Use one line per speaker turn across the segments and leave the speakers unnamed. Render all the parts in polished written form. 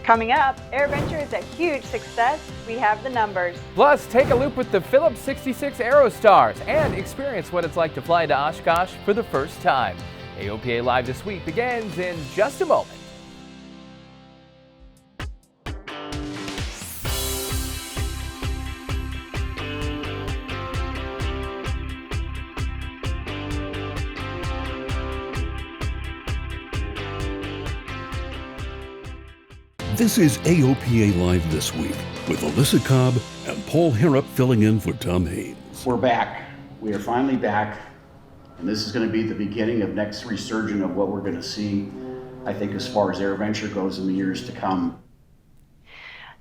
Coming up, AirVenture is a huge success. We have the numbers.
Plus, take a loop with the Phillips 66 Aerostars and experience what it's like to fly to Oshkosh for the first time. AOPA Live This Week begins in just a moment.
This is AOPA Live This Week with Alyssa Cobb and Paul Harrop filling in for Tom Haynes.
We're back. We are finally back. And this is going to be the beginning of next resurgence of what we're going to see, I think, as far as AirVenture goes in the years to come.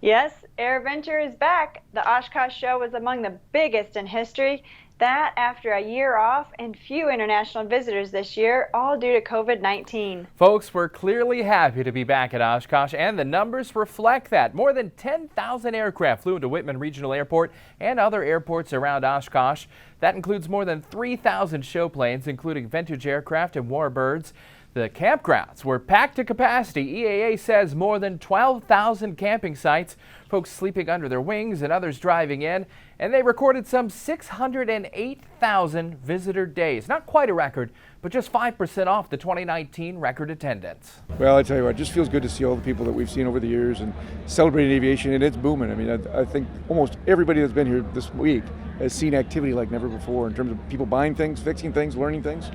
Yes, AirVenture is back. The Oshkosh show was among the biggest in history. That after a year off and few international visitors this year, all due to COVID-19.
Folks, we're clearly happy to be back at Oshkosh, and the numbers reflect that. More than 10,000 aircraft flew into Whitman Regional Airport and other airports around Oshkosh. That includes more than 3,000 show planes, including vintage aircraft and warbirds. The campgrounds were packed to capacity. EAA says more than 12,000 camping sites, folks sleeping under their wings and others driving in, and they recorded some 608,000 visitor days. Not quite a record, but just 5% off the 2019 record attendance.
Well, I tell you what, it just feels good to see all the people that we've seen over the years and celebrating aviation, and it's booming. I mean, I think almost everybody that's been here this week has seen activity like never before in terms of people buying things, fixing things, learning things.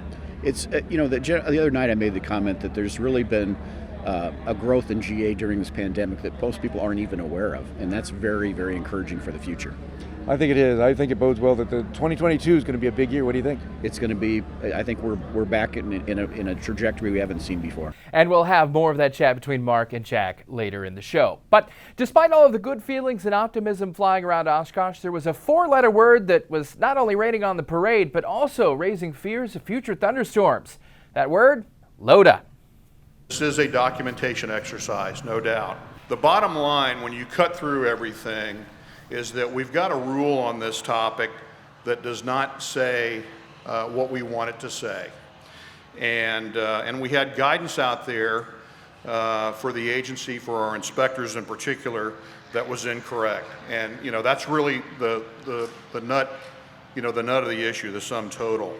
It's, the other night I made the comment that there's really been a growth in GA during this pandemic that most people aren't even aware of, and that's very, very encouraging for the future.
I think it is. I think it bodes well that the 2022 is going to be a big year. What do you think?
It's going to be, I think we're back in a trajectory we haven't seen before.
And we'll have more of that chat between Mark and Jack later in the show. But despite all of the good feelings and optimism flying around Oshkosh, there was a four-letter word that was not only raining on the parade, but also raising fears of future thunderstorms. That word? LOTA.
This is a documentation exercise, no doubt. The bottom line, when you cut through everything, is that we've got a rule on this topic that does not say what we want it to say. And we had guidance out there for the agency, for our inspectors in particular, that was incorrect. And that's really the nut, the nut of the issue, the sum total.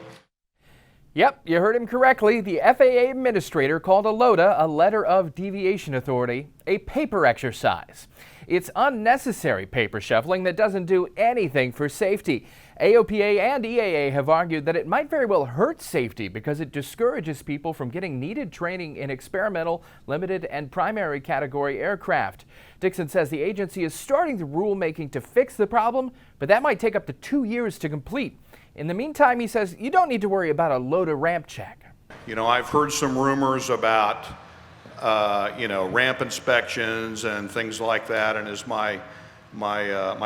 Yep, you heard him correctly. The FAA administrator called a LOTA, a letter of deviation authority, a paper exercise. It's unnecessary paper shuffling that doesn't do anything for safety. AOPA and EAA have argued that it might very well hurt safety because it discourages people from getting needed training in experimental, limited, and primary category aircraft. Dixon says the agency is starting the rulemaking to fix the problem, but that might take up to 2 years to complete. In the meantime, he says you don't need to worry about a LOTA ramp check.
I've heard some rumors about ramp inspections and things like that, and is my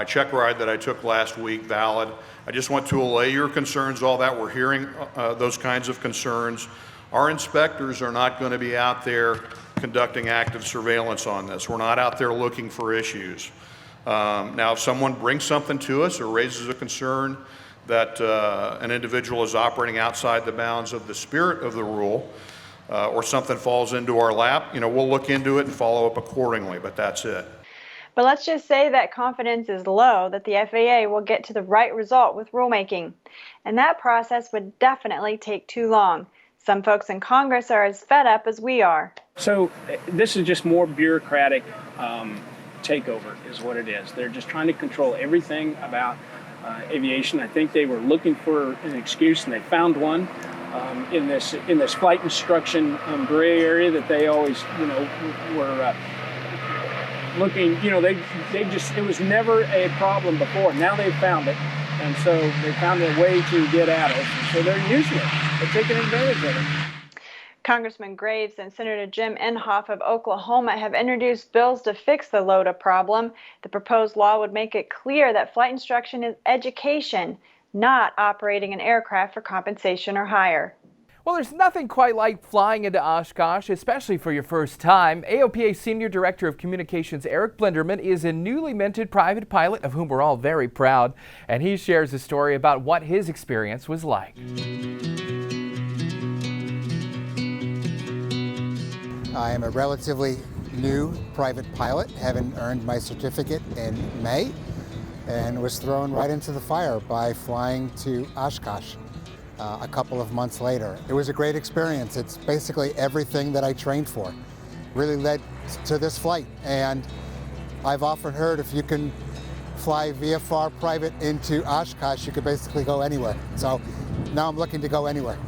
check ride that I took last week valid? I just want to allay your concerns, all that. We're hearing those kinds of concerns. Our inspectors are not going to be out there conducting active surveillance on this. We're not out there looking for issues. Now, if someone brings something to us or raises a concern that an individual is operating outside the bounds of the spirit of the rule, or something falls into our lap, we'll look into it and follow up accordingly, but that's it.
But let's just say that confidence is low that the FAA will get to the right result with rulemaking. And that process would definitely take too long. Some folks in Congress are as fed up as we are.
So this is just more bureaucratic takeover is what it is. They're just trying to control everything about aviation. I think they were looking for an excuse and they found one. In this flight instruction gray area that they always, were looking, it was never a problem before. Now they've found it, and so they found a way to get at it. So they're using it. They're taking advantage of it.
Congressman Graves and Senator Jim Inhofe of Oklahoma have introduced bills to fix the LOTA problem. The proposed law would make it clear that flight instruction is education, not operating an aircraft for compensation or hire.
Well, there's nothing quite like flying into Oshkosh, especially for your first time. AOPA Senior Director of Communications Eric Blinderman is a newly minted private pilot of whom we're all very proud, and he shares a story about what his experience was like.
I am a relatively new private pilot, having earned my certificate in May, and was thrown right into the fire by flying to Oshkosh a couple of months later. It was a great experience. It's basically everything that I trained for. Really led to this flight, and I've often heard if you can fly VFR private into Oshkosh, you could basically go anywhere. So now I'm looking to go anywhere.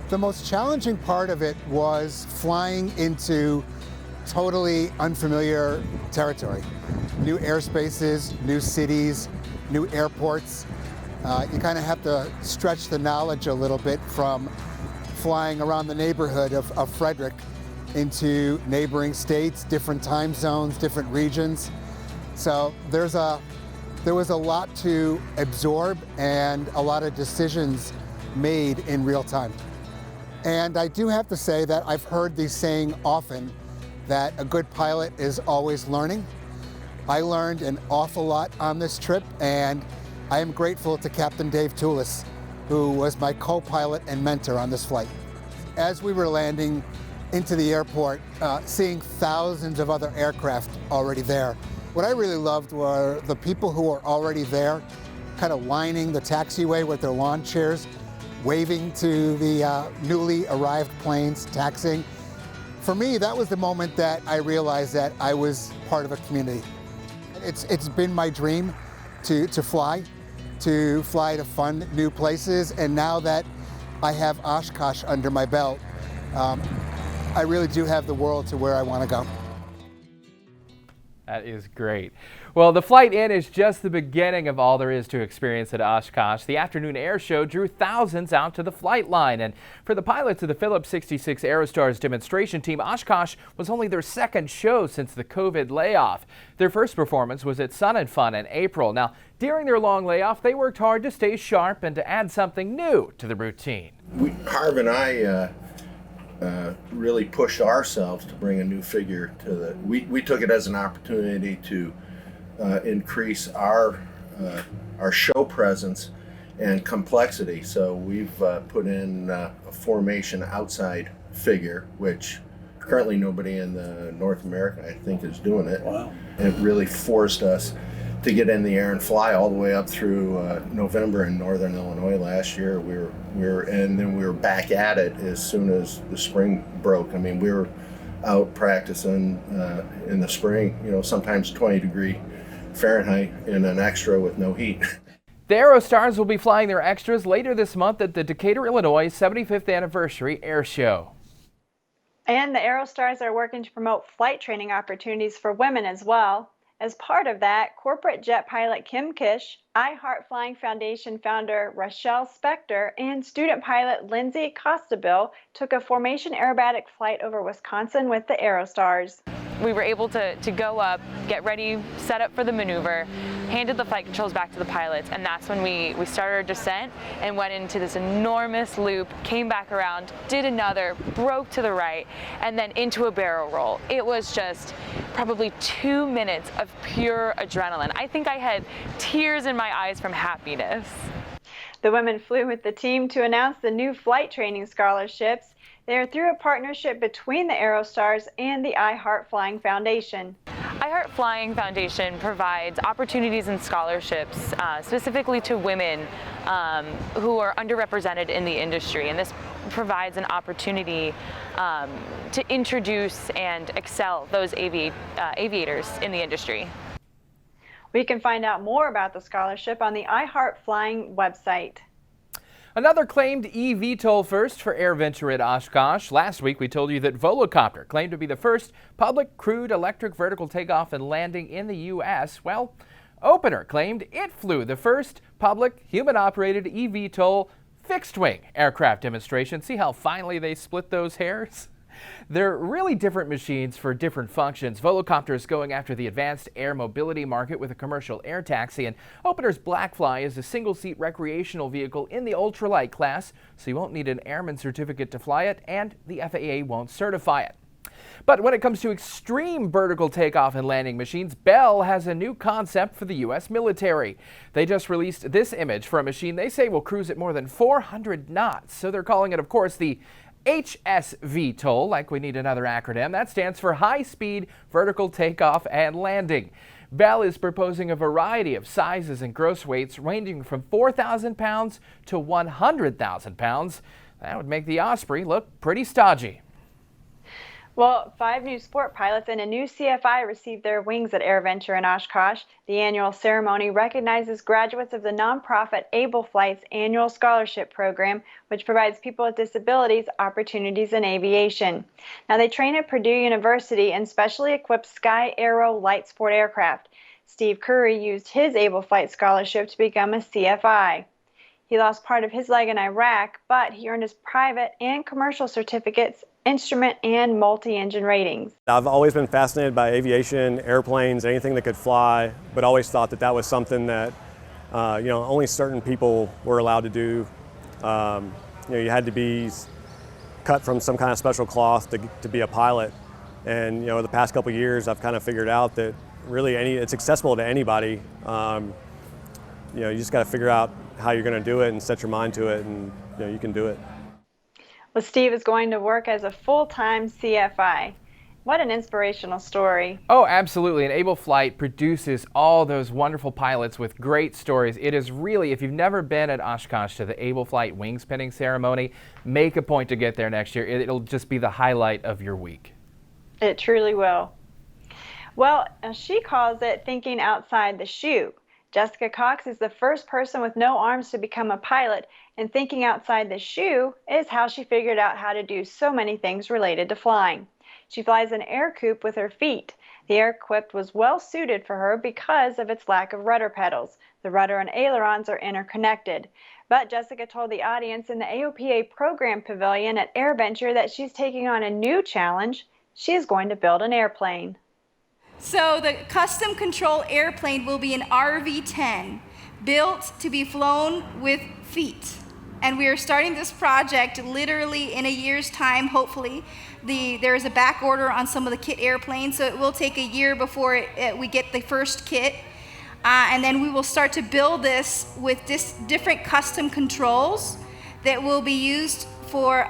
The most challenging part of it was flying into totally unfamiliar territory. New airspaces, new cities, new airports. You kind of have to stretch the knowledge a little bit from flying around the neighborhood of Frederick into neighboring states, different time zones, different regions. So there was a lot to absorb and a lot of decisions made in real time. And I do have to say that I've heard the saying often that a good pilot is always learning. I learned an awful lot on this trip, and I am grateful to Captain Dave Toulis, who was my co-pilot and mentor on this flight. As we were landing into the airport, seeing thousands of other aircraft already there, what I really loved were the people who were already there, kind of lining the taxiway with their lawn chairs, waving to the newly arrived planes, taxiing. For me, that was the moment that I realized that I was part of a community. It's been my dream to fly to fun new places, and now that I have Oshkosh under my belt, I really do have the world to where I want to go.
That is great. Well, the flight in is just the beginning of all there is to experience at Oshkosh. The afternoon air show drew thousands out to the flight line. And for the pilots of the Phillips 66 Aerostars demonstration team, Oshkosh was only their second show since the COVID layoff. Their first performance was at Sun and Fun in April. Now, during their long layoff, they worked hard to stay sharp and to add something new to the routine.
Harv and I really pushed ourselves to bring a new figure to the. We took it as an opportunity to increase our show presence and complexity. So we've put in a formation outside figure, which currently nobody in North America, I think, is doing it.
Wow!
It really forced us to get in the air and fly all the way up through November in Northern Illinois last year. And then we were back at it as soon as the spring broke. I mean, we were out practicing in the spring, sometimes 20-degree Fahrenheit in an extra with no heat.
The Aerostars will be flying their extras later this month at the Decatur, Illinois 75th Anniversary Air Show.
And the Aerostars are working to promote flight training opportunities for women as well. As part of that, corporate jet pilot Kim Kish, iHeart Flying Foundation founder Rochelle Spector, and student pilot Lindsay Costabile took a formation aerobatic flight over Wisconsin with the Aerostars.
We were able to go up, get ready, set up for the maneuver, handed the flight controls back to the pilots, and that's when we started our descent and went into this enormous loop, came back around, did another, broke to the right, and then into a barrel roll. It was just probably 2 minutes of pure adrenaline. I think I had tears in my eyes from happiness.
The women flew with the team to announce the new flight training scholarships. They are through a partnership between the Aerostars and the iHeart Flying Foundation.
iHeart Flying Foundation provides opportunities and scholarships specifically to women who are underrepresented in the industry, and this provides an opportunity to introduce and excel those aviators in the industry.
We can find out more about the scholarship on the iHeart Flying website.
Another claimed eVTOL first for AirVenture at Oshkosh. Last week we told you that Volocopter claimed to be the first public crewed electric vertical takeoff and landing in the U.S. Well, Opener claimed it flew the first public human-operated eVTOL fixed-wing aircraft demonstration. See how finally they split those hairs? They're really different machines for different functions. Volocopter is going after the advanced air mobility market with a commercial air taxi, and Opener's Blackfly is a single-seat recreational vehicle in the ultralight class, so you won't need an airman certificate to fly it, and the FAA won't certify it. But when it comes to extreme vertical takeoff and landing machines, Bell has a new concept for the U.S. military. They just released this image for a machine they say will cruise at more than 400 knots, so they're calling it, of course, the HSVTOL, like we need another acronym, that stands for High Speed Vertical Takeoff and Landing. Bell is proposing a variety of sizes and gross weights ranging from 4,000 pounds to 100,000 pounds. That would make the Osprey look pretty stodgy.
Well, 5 new sport pilots and a new CFI received their wings at AirVenture in Oshkosh. The annual ceremony recognizes graduates of the nonprofit Able Flight's annual scholarship program, which provides people with disabilities opportunities in aviation. Now, they train at Purdue University in specially equipped Sky Arrow light sport aircraft. Steve Curry used his Able Flight scholarship to become a CFI. He lost part of his leg in Iraq, but he earned his private and commercial certificates, instrument, and multi-engine ratings.
I've always been fascinated by aviation, airplanes, anything that could fly, but always thought that that was something that only certain people were allowed to do. You had to be cut from some kind of special cloth to be a pilot. And the past couple of years, I've kind of figured out that really it's accessible to anybody. You just got to figure out how you're going to do it and set your mind to it, and you can do it.
Well, Steve is going to work as a full-time CFI. What an inspirational story.
Oh, absolutely. And Able Flight produces all those wonderful pilots with great stories. It is really, if you've never been at Oshkosh to the Able Flight wing spinning ceremony, make a point to get there next year. It'll just be the highlight of your week.
It truly will. Well, she calls it thinking outside the shoe. Jessica Cox is the first person with no arms to become a pilot, and thinking outside the shoe is how she figured out how to do so many things related to flying. She flies an air coupe with her feet. The air coupe was well suited for her because of its lack of rudder pedals. The rudder and ailerons are interconnected. But Jessica told the audience in the AOPA program pavilion at AirVenture that she's taking on a new challenge. She is going to build an airplane.
So the custom control airplane will be an RV-10, built to be flown with feet. And we are starting this project literally in a year's time, hopefully. There is a back order on some of the kit airplanes, so it will take a year before we get the first kit. And then we will start to build this with different custom controls that will be used for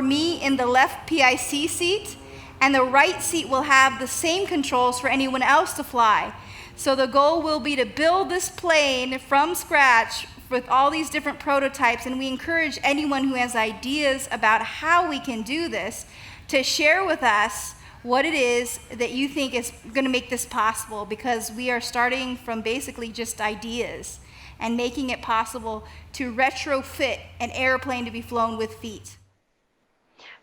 me in the left PIC seat. And the right seat will have the same controls for anyone else to fly. So the goal will be to build this plane from scratch with all these different prototypes, and we encourage anyone who has ideas about how we can do this to share with us what it is that you think is going to make this possible, because we are starting from basically just ideas and making it possible to retrofit an airplane to be flown with feet.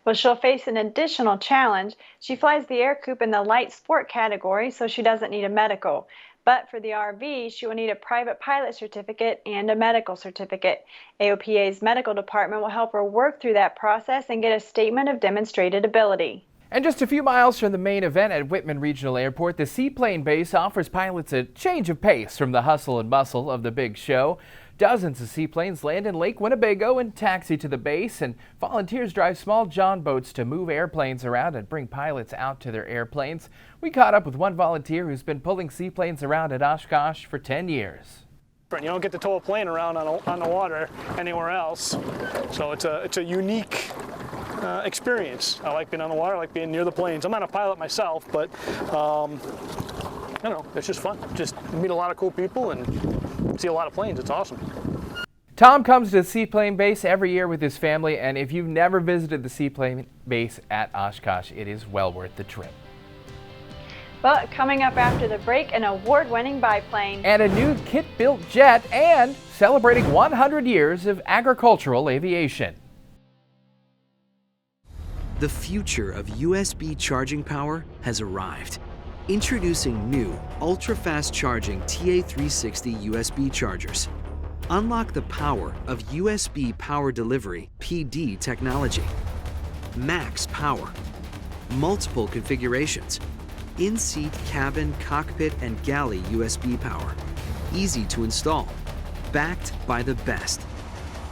Well, she'll face an additional challenge. She flies the air coupe in the light sport category, so she doesn't need a medical. But for the RV, she will need a private pilot certificate and a medical certificate. AOPA's medical department will help her work through that process and get a statement of demonstrated ability.
And just a few miles from the main event at Whitman Regional Airport, the Seaplane Base offers pilots a change of pace from the hustle and bustle of the big show. Dozens of seaplanes land in Lake Winnebago and taxi to the base, and volunteers drive small John boats to move airplanes around and bring pilots out to their airplanes. We caught up with one volunteer who's been pulling seaplanes around at Oshkosh for 10 years.
You don't get to tow a plane around on the water anywhere else, so it's a unique experience. I like being on the water, I like being near the planes. I'm not a pilot myself, but I don't know, it's just fun. Just meet a lot of cool people and see a lot of planes. It's awesome.
Tom comes to the Seaplane Base every year with his family, and if you've never visited the Seaplane Base at Oshkosh, it is well worth the trip.
Well, coming up after the break, an award-winning biplane.
And a new kit-built jet, and celebrating 100 years of agricultural aviation.
The future of USB charging power has arrived. Introducing new, ultra-fast charging TA360 USB chargers. Unlock the power of USB Power Delivery PD technology. Max power. Multiple configurations. In-seat, cabin, cockpit, and galley USB power. Easy to install. Backed by the best.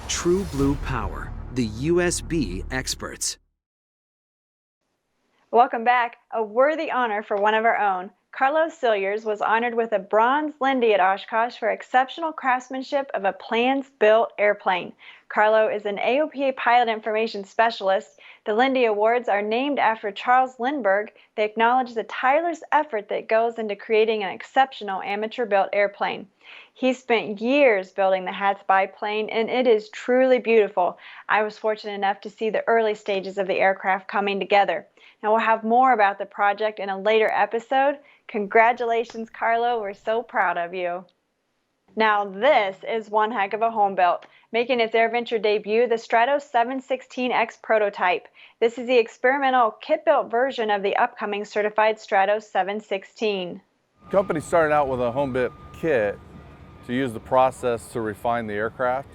True Blue Power, the USB experts.
Welcome back. A worthy honor for one of our own. Carlos Cilliers was honored with a bronze Lindy at Oshkosh for exceptional craftsmanship of a plans-built airplane. Carlo is an AOPA pilot information specialist. The Lindy Awards are named after Charles Lindbergh. They acknowledge the tireless effort that goes into creating an exceptional amateur-built airplane. He spent years building the Hats biplane, and it is truly beautiful. I was fortunate enough to see the early stages of the aircraft coming together. Now, we'll have more about the project in a later episode. Congratulations, Carlo. We're so proud of you. Now, this is one heck of a home built. Making its AirVenture debut, the Stratos 716X prototype. This is the experimental kit-built version of the upcoming certified Stratos 716.
The company started out with a home-built kit to use the process to refine the aircraft.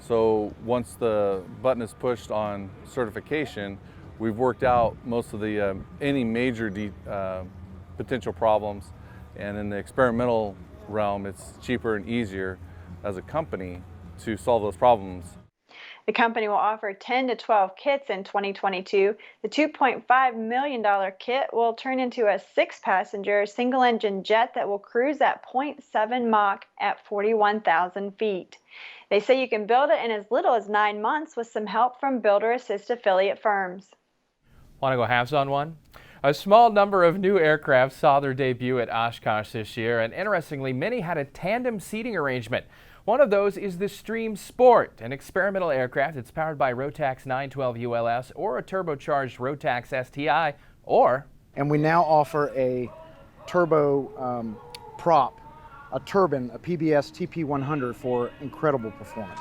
So once the button is pushed on certification, we've worked out most of the any major potential problems, and in the experimental realm, it's cheaper and easier as a company to solve those problems.
The company will offer 10 to 12 kits in 2022. The $2.5 million kit will turn into a 6-passenger single-engine jet that will cruise at 0.7 Mach at 41,000 feet. They say you can build it in as little as 9 months with some help from Builder Assist affiliate firms.
Want to go halves on one? A small number of new aircraft saw their debut at Oshkosh this year, and interestingly, many had a tandem seating arrangement. One of those is the Stream Sport, an experimental aircraft that's powered by Rotax 912 ULS or a turbocharged Rotax STI,
And we now offer a turbo prop, a turbine, a PBS TP100 for incredible performance.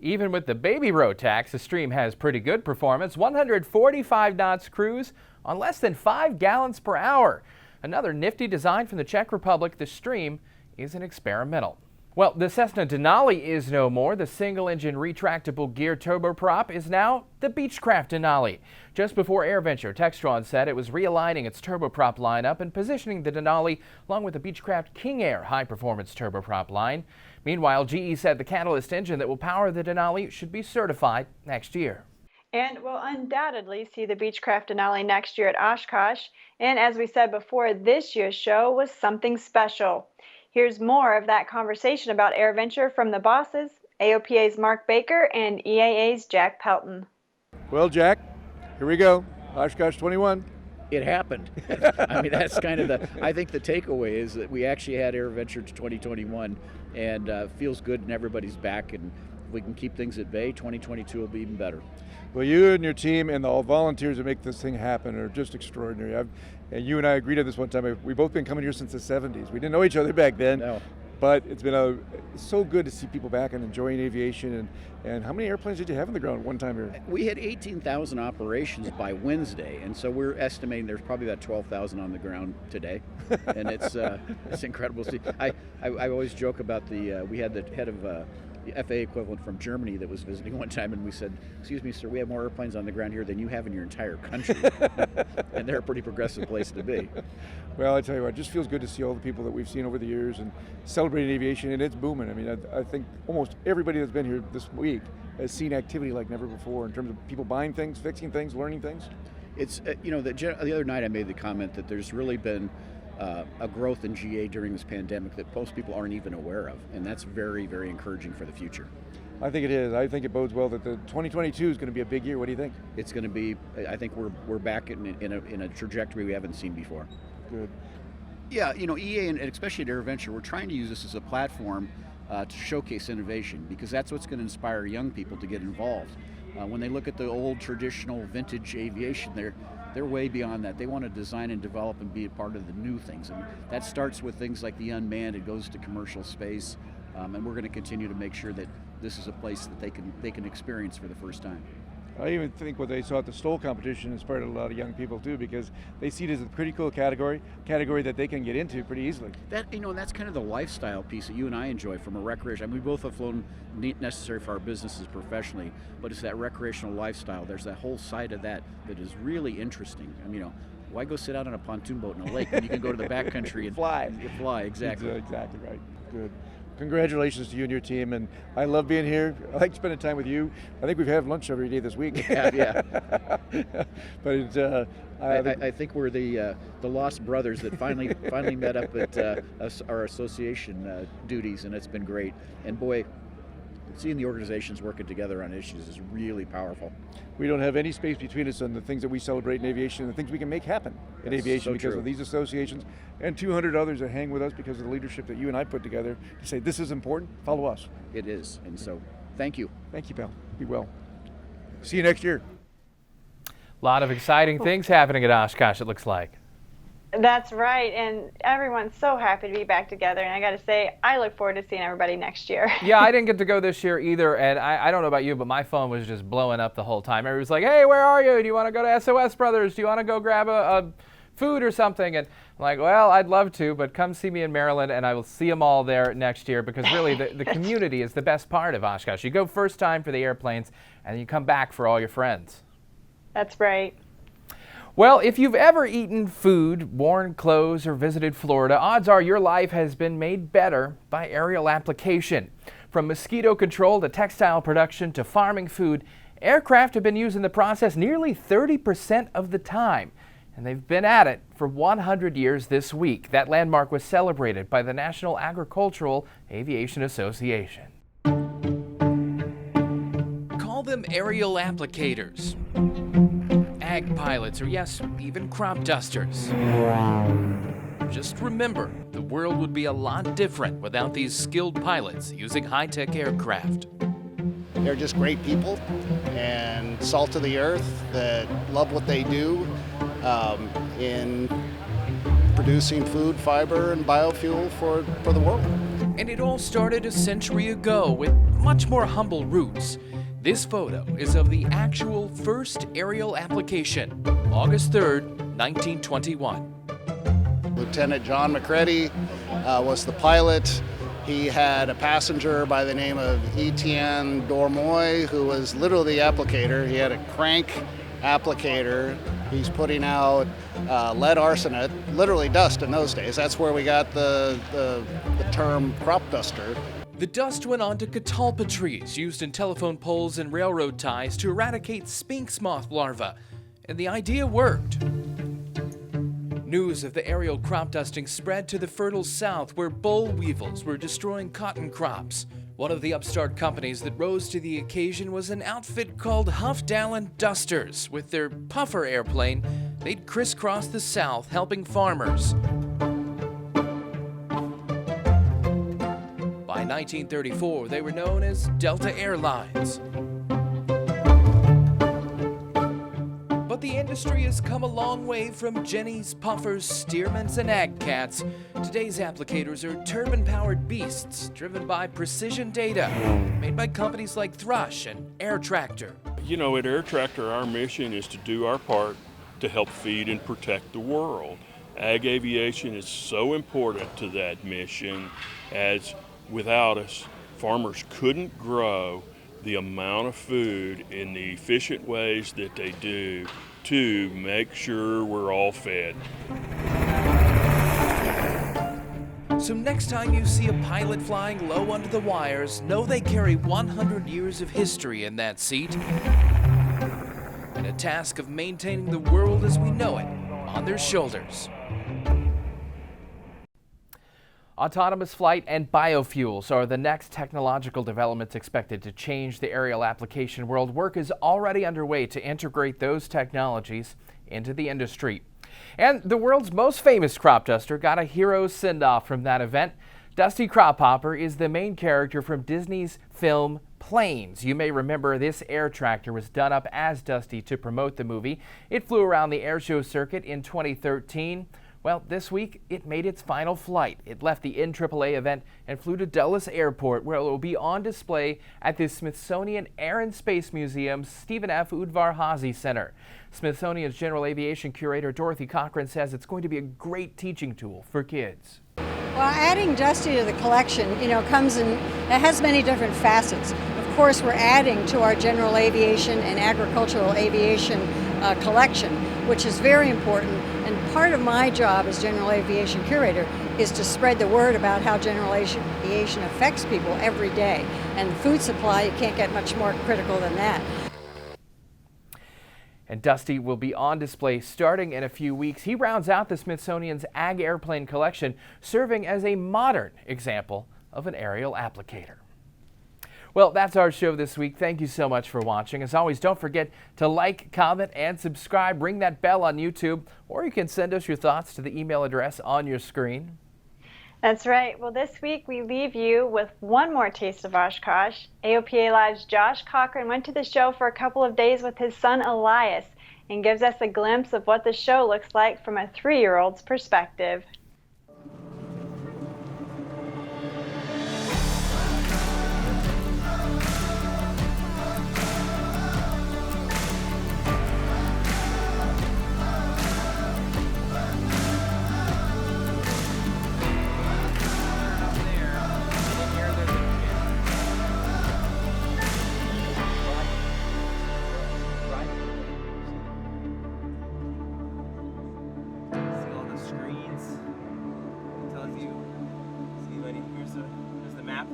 Even with the baby Rotax, the Stream has pretty good performance. 145 knots cruise on less than 5 gallons per hour. Another nifty design from the Czech Republic, the Stream is an experimental. Well, the Cessna Denali is no more. The single-engine retractable gear turboprop is now the Beechcraft Denali. Just before AirVenture, Textron said it was realigning its turboprop lineup and positioning the Denali along with the Beechcraft King Air high-performance turboprop line. Meanwhile, GE said the Catalyst engine that will power the Denali should be certified next year.
And we'll undoubtedly see the Beechcraft Denali next year at Oshkosh. And as we said before, this year's show was something special. Here's more of that conversation about AirVenture from the bosses, AOPA's Mark Baker and EAA's Jack Pelton.
Well, Jack, here we go. Oshkosh 21.
It happened. I mean, that's kind of I think the takeaway is that we actually had AirVenture to 2021, and feels good, and everybody's back, and if we can keep things at bay, 2022 will be even better.
Well, you and your team and all volunteers that make this thing happen are just extraordinary. And you and I agreed on this one time. We've both been coming here since the 70s. We didn't know each other back then.
No.
But it's been so good to see people back and enjoying aviation. And how many airplanes did you have on the ground one time here?
We had 18,000 operations by Wednesday, and so we're estimating there's probably about 12,000 on the ground today, and it's incredible to see. I always joke about we had the head of the FAA equivalent from Germany that was visiting one time, and we said, "Excuse me, sir, we have more airplanes on the ground here than you have in your entire country." And they're a pretty progressive place to be.
Well, I tell you what, it just feels good to see all the people that we've seen over the years and celebrating aviation, and it's booming. I mean, I think almost everybody that's been here this week has seen activity like never before in terms of people buying things, fixing things, learning things.
It's, the other night I made the comment that there's really been a growth in GA during this pandemic that most people aren't even aware of, and that's very, very encouraging for the future.
I think it is. I think it bodes well that the 2022 is going to be a big year. What do you think?
It's going to be. I think we're back in a trajectory we haven't seen before.
Good.
Yeah, EA and especially at AirVenture, we're trying to use this as a platform to showcase innovation, because that's what's going to inspire young people to get involved. When they look at the old traditional vintage aviation, they're way beyond that. They want to design and develop and be a part of the new things, and that starts with things like the unmanned. It goes to commercial space, and we're going to continue to make sure that this is a place that they can experience for the first time.
I even think what they saw at the Stoll competition inspired a lot of young people too, because they see it as a pretty cool category that they can get into pretty easily.
And that's kind of the lifestyle piece that you and I enjoy from a recreation. I mean, we both have flown necessary for our businesses professionally, but it's that recreational lifestyle. There's that whole side of that is really interesting. I mean, why go sit out on a pontoon boat in a lake when you can go to the backcountry and
fly?
Fly, exactly.
Exactly right. Good. congratulations to you and your team. And I love being here. I like spending time with you. I think we've had lunch every day this week.
Yeah.
But
I think we're the lost brothers that finally met up at our association duties, and it's been great. And boy, seeing the organizations working together on issues is really powerful.
We don't have any space between us on the things that we celebrate in aviation and the things we can make happen in aviation because of these associations and 200 others that hang with us because of the leadership that you and I put together to say this is important, follow us.
It is, and so thank you.
Thank you, pal. Be well. See you next year.
A lot of exciting things happening at Oshkosh, it looks like.
That's right, and everyone's so happy to be back together, and I got to say, I look forward to seeing everybody next year.
Yeah, I didn't get to go this year either, and I don't know about you, but my phone was just blowing up the whole time. Everybody was like, hey, where are you? Do you want to go to SOS Brothers? Do you want to go grab a food or something? And I'm like, well, I'd love to, but come see me in Maryland, and I will see them all there next year, because really the community is the best part of Oshkosh. You go first time for the airplanes, and you come back for all your friends.
That's right.
Well, if you've ever eaten food, worn clothes, or visited Florida, odds are your life has been made better by aerial application. From mosquito control to textile production to farming food, aircraft have been used in the process nearly 30% of the time. And they've been at it for 100 years this week. That landmark was celebrated by the National Agricultural Aviation Association. Call them aerial applicators, ag pilots, or yes, even crop dusters. Just remember, the world would be a lot different without these skilled pilots using high-tech aircraft.
They're just great people and salt of the earth that love what they do in producing food, fiber, and biofuel for the world.
And it all started a century ago with much more humble roots. This photo is of the actual first aerial application, August 3rd, 1921.
Lieutenant John McCready was the pilot. He had a passenger by the name of Etienne Dormoy, who was literally the applicator. He had a crank applicator. He's putting out lead arsenate, literally dust in those days. That's where we got the term crop duster.
The dust went on to catalpa trees used in telephone poles and railroad ties to eradicate sphinx moth larvae, and the idea worked. News of the aerial crop dusting spread to the fertile South, where boll weevils were destroying cotton crops. One of the upstart companies that rose to the occasion was an outfit called Huff Dallin Dusters. With their puffer airplane, they'd crisscross the South helping farmers. By 1934, they were known as Delta Airlines. But the industry has come a long way from Jennies, Puffers, Stearmans, and Ag Cats. Today's applicators are turbine-powered beasts driven by precision data made by companies like Thrush and Air Tractor.
You know, at Air Tractor, our mission is to do our part to help feed and protect the world. Ag aviation is so important to that mission, as without us, farmers couldn't grow the amount of food in the efficient ways that they do to make sure we're all fed.
So next time you see a pilot flying low under the wires, know they carry 100 years of history in that seat and a task of maintaining the world as we know it on their shoulders. Autonomous flight and biofuels are the next technological developments expected to change the aerial application world. Work is already underway to integrate those technologies into the industry. And the world's most famous crop duster got a hero's send-off from that event. Dusty Crophopper is the main character from Disney's film Planes. You may remember this air tractor was done up as Dusty to promote the movie. It flew around the airshow circuit in 2013. Well, this week, it made its final flight. It left the NAAA event and flew to Dulles Airport, where it will be on display at the Smithsonian Air and Space Museum's Stephen F. Udvar-Hazy Center. Smithsonian's General Aviation Curator Dorothy Cochran says it's going to be a great teaching tool for kids.
Well, adding Dusty to the collection, comes in, it has many different facets. Of course, we're adding to our general aviation and agricultural aviation collection, which is very important. And part of my job as general aviation curator is to spread the word about how general aviation affects people every day. And food supply, you can't get much more critical than that.
And Dusty will be on display starting in a few weeks. He rounds out the Smithsonian's Ag Airplane collection, serving as a modern example of an aerial applicator. Well, that's our show this week. Thank you so much for watching. As always, don't forget to like, comment, and subscribe. Ring that bell on YouTube, or you can send us your thoughts to the email address on your screen.
That's right. Well, this week we leave you with one more taste of Oshkosh. AOPA Live's Josh Cochran went to the show for a couple of days with his son Elias and gives us a glimpse of what the show looks like from a 3-year-old's perspective.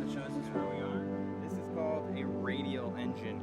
That shows us where we are. This is called a radial engine.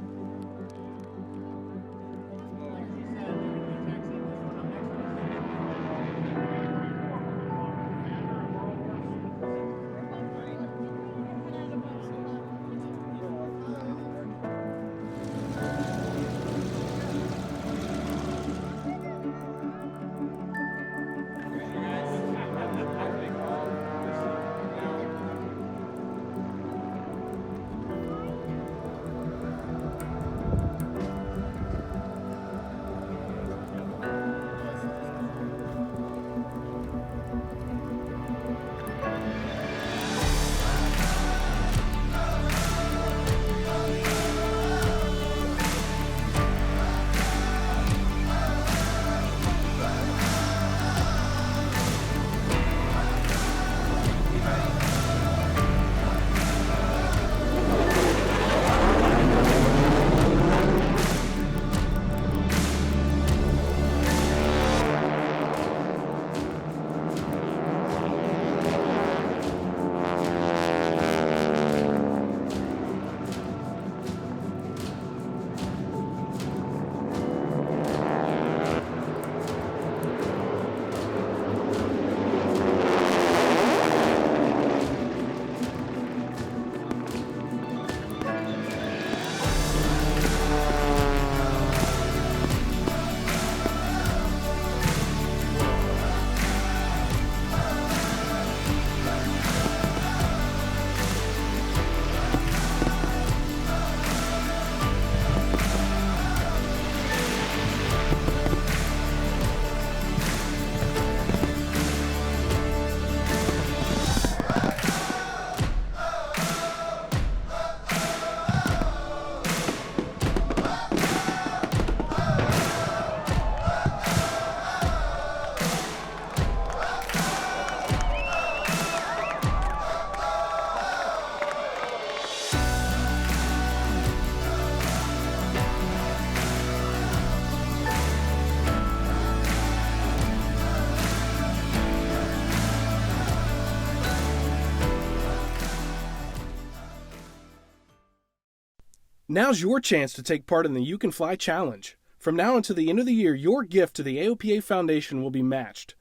Now's your chance to take part in the You Can Fly Challenge. From now until the end of the year, your gift to the AOPA Foundation will be matched.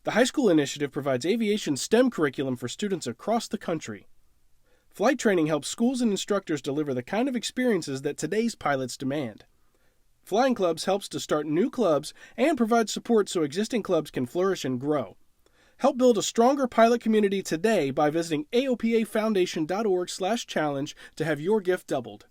The high school initiative provides aviation STEM curriculum for students across the country. Flight training helps schools and instructors deliver the kind of experiences that today's pilots demand. Flying Clubs helps to start new clubs and provides support so existing clubs can flourish and grow. Help build a stronger pilot community today by visiting aopafoundation.org/challenge to have your gift doubled.